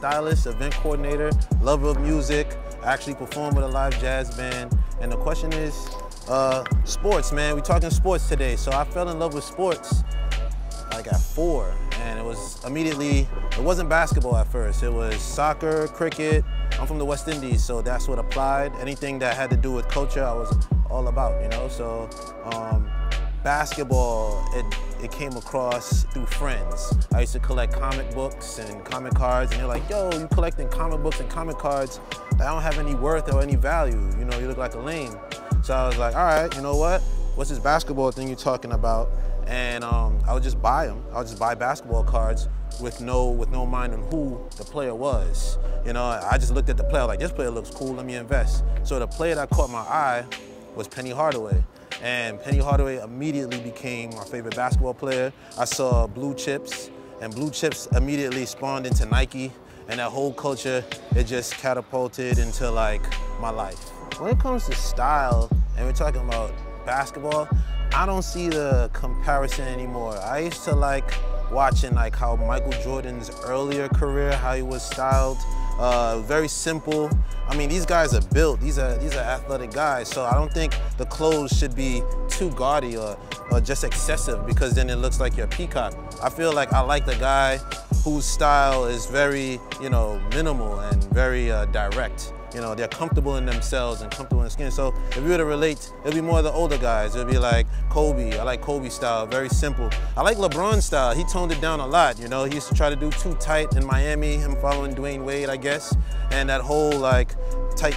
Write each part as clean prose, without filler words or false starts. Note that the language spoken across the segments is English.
stylist, event coordinator, lover of music. I actually perform with a live jazz band. And the question is, sports, man. We're talking sports today. So I fell in love with sports like at 4. And it was immediately, it wasn't basketball at first. It was soccer, cricket. I'm from the West Indies, so that's what applied. Anything that had to do with culture, I was all about, you know? So basketball, it came across through friends. I used to collect comic books and comic cards, and they're like, yo, you collecting comic books and comic cards that don't have any worth or any value. You know, you look like a lame. So I was like, all right, you know what? What's this basketball thing you're talking about? And I would just buy them. I would just buy basketball cards with no mind on who the player was. You know, I just looked at the player like, this player looks cool, let me invest. So the player that caught my eye was Penny Hardaway. And Penny Hardaway immediately became my favorite basketball player. I saw Blue Chips, and Blue Chips immediately spawned into Nike, and that whole culture, it just catapulted into like my life. When it comes to style, and we're talking about basketball, I don't see the comparison anymore. I used to like watching like how Michael Jordan's earlier career, how he was styled, very simple. I mean, these guys are built, these are athletic guys, so I don't think the clothes should be too gaudy or just excessive, because then it looks like you're a peacock. I feel like I like the guy whose style is very, you know, minimal and very direct. You know, they're comfortable in themselves and comfortable in skin. So if you were to relate, it'll be more of the older guys. It'll be like Kobe. I like Kobe's style, very simple. I like LeBron's style. He toned it down a lot, you know. He used to try to do too tight in Miami, him following Dwayne Wade, I guess. And that whole like tight.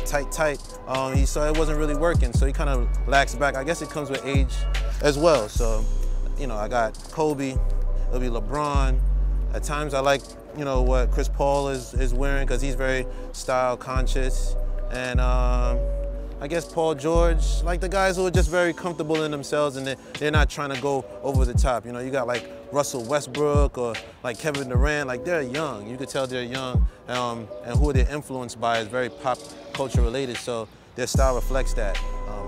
He saw it wasn't really working, so he kind of laxed back. I guess it comes with age as well. So, you know, I got Kobe, it'll be LeBron. At times I like, you know, what Chris Paul is wearing, because he's very style conscious. And I guess Paul George, like the guys who are just very comfortable in themselves and they're not trying to go over the top. You know, you got like Russell Westbrook or like Kevin Durant, like they're young. You could tell they're young, and who they're influenced by is very pop culture related, so their style reflects that.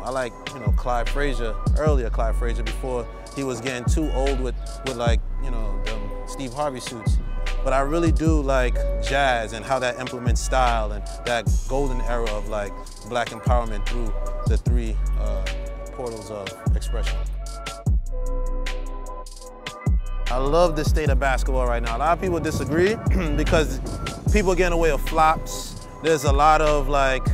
I like, you know, Clyde Frazier, earlier Clyde Frazier, before he was getting too old with like, you know, the Steve Harvey suits. But I really do like jazz and how that implements style and that golden era of like black empowerment through the 3 portals of expression. I love the state of basketball right now. A lot of people disagree because people are getting away with flops. There's a lot of like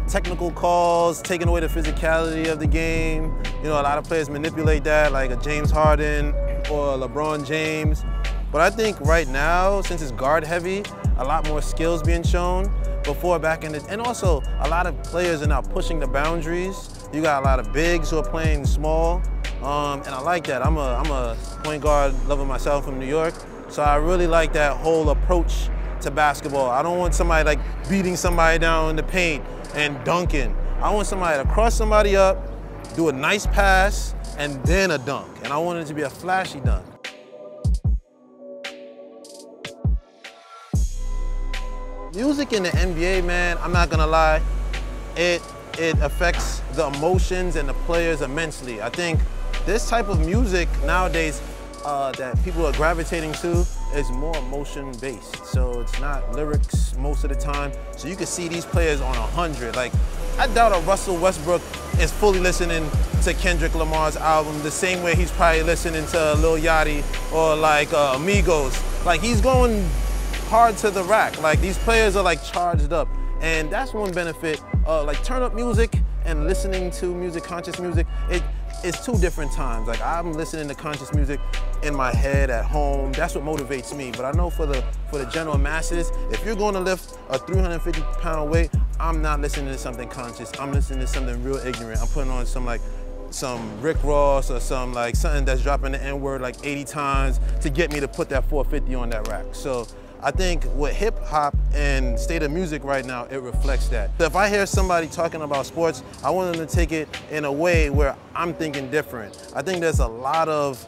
technical calls, taking away the physicality of the game. You know, a lot of players manipulate that, like a James Harden or a LeBron James. But I think right now, since it's guard heavy, a lot more skills being shown. Before, back in the, and also a lot of players are now pushing the boundaries. You got a lot of bigs who are playing small, and I like that. I'm a point guard lover myself from New York, so I really like that whole approach to basketball. I don't want somebody like beating somebody down in the paint and dunking. I want somebody to cross somebody up, do a nice pass, and then a dunk. And I want it to be a flashy dunk. Music in the NBA, man, I'm not gonna lie, it affects the emotions and the players immensely. I think this type of music nowadays that people are gravitating to is more emotion-based. So it's not lyrics most of the time. So you can see these players on 100. Like, I doubt a Russell Westbrook is fully listening to Kendrick Lamar's album the same way he's probably listening to Lil Yachty or like Amigos. Like, he's going hard to the rack. Like, these players are like charged up. And that's one benefit of like turn up music and listening to music, conscious music. It's 2 different times. Like, I'm listening to conscious music in my head at home. That's what motivates me. But I know for the general masses, if you're going to lift a 350-pound weight, I'm not listening to something conscious. I'm listening to something real ignorant. I'm putting on some Rick Ross or something that's dropping the N-word like 80 times to get me to put that 450 on that rack. So I think with hip hop and state of music right now, it reflects that. If I hear somebody talking about sports, I want them to take it in a way where I'm thinking different. I think there's a lot of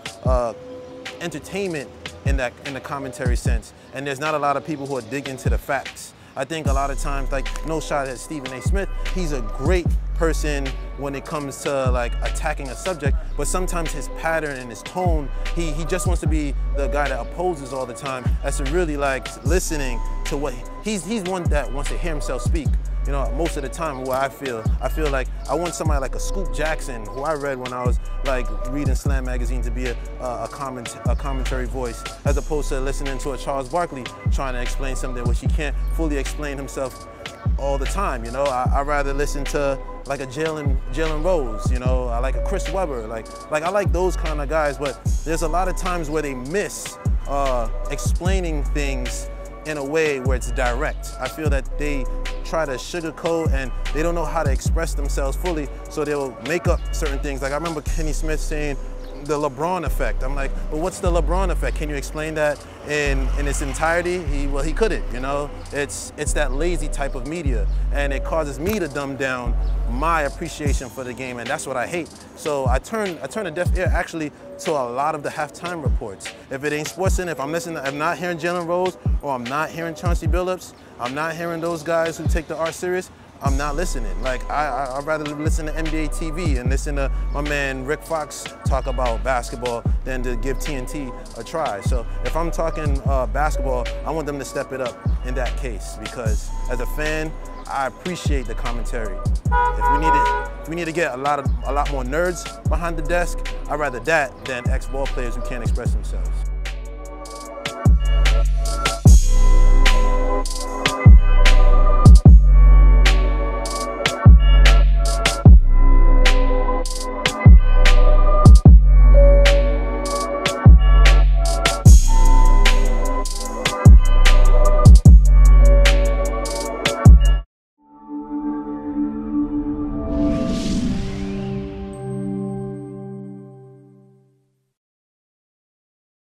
entertainment in the commentary sense, and there's not a lot of people who are digging into the facts. I think a lot of times, like, no shot at Stephen A. Smith, he's a great person when it comes to like attacking a subject, but sometimes his pattern and his tone, he just wants to be the guy that opposes all the time, as to really like listening to what he's one that wants to hear himself speak. You know, most of the time where I feel like I want somebody like a Scoop Jackson, who I read when I was like reading Slam magazine, to be a commentary voice, as opposed to listening to a Charles Barkley trying to explain something which he can't fully explain himself all the time. You know, I'd rather listen to like a Jalen Rose, you know, I like a Chris Webber, like I like those kind of guys, but there's a lot of times where they miss explaining things in a way where it's direct. I feel that they try to sugarcoat and they don't know how to express themselves fully, so they'll make up certain things. Like I remember Kenny Smith saying the LeBron effect. I'm like, well, what's the LeBron effect? Can you explain that in its entirety? He couldn't, you know? It's that lazy type of media, and it causes me to dumb down my appreciation for the game, and that's what I hate. So I turn a deaf ear actually to a lot of the halftime reports. If it ain't sportsing, if I'm not hearing Jalen Rose, or I'm not hearing Chauncey Billups, I'm not hearing those guys who take the art serious, I'm not listening. Like I'd rather listen to NBA TV and listen to my man Rick Fox talk about basketball than to give TNT a try. So if I'm talking basketball, I want them to step it up in that case, because as a fan, I appreciate the commentary. If we need to get a lot more nerds behind the desk, I'd rather that than ex-ball players who can't express themselves.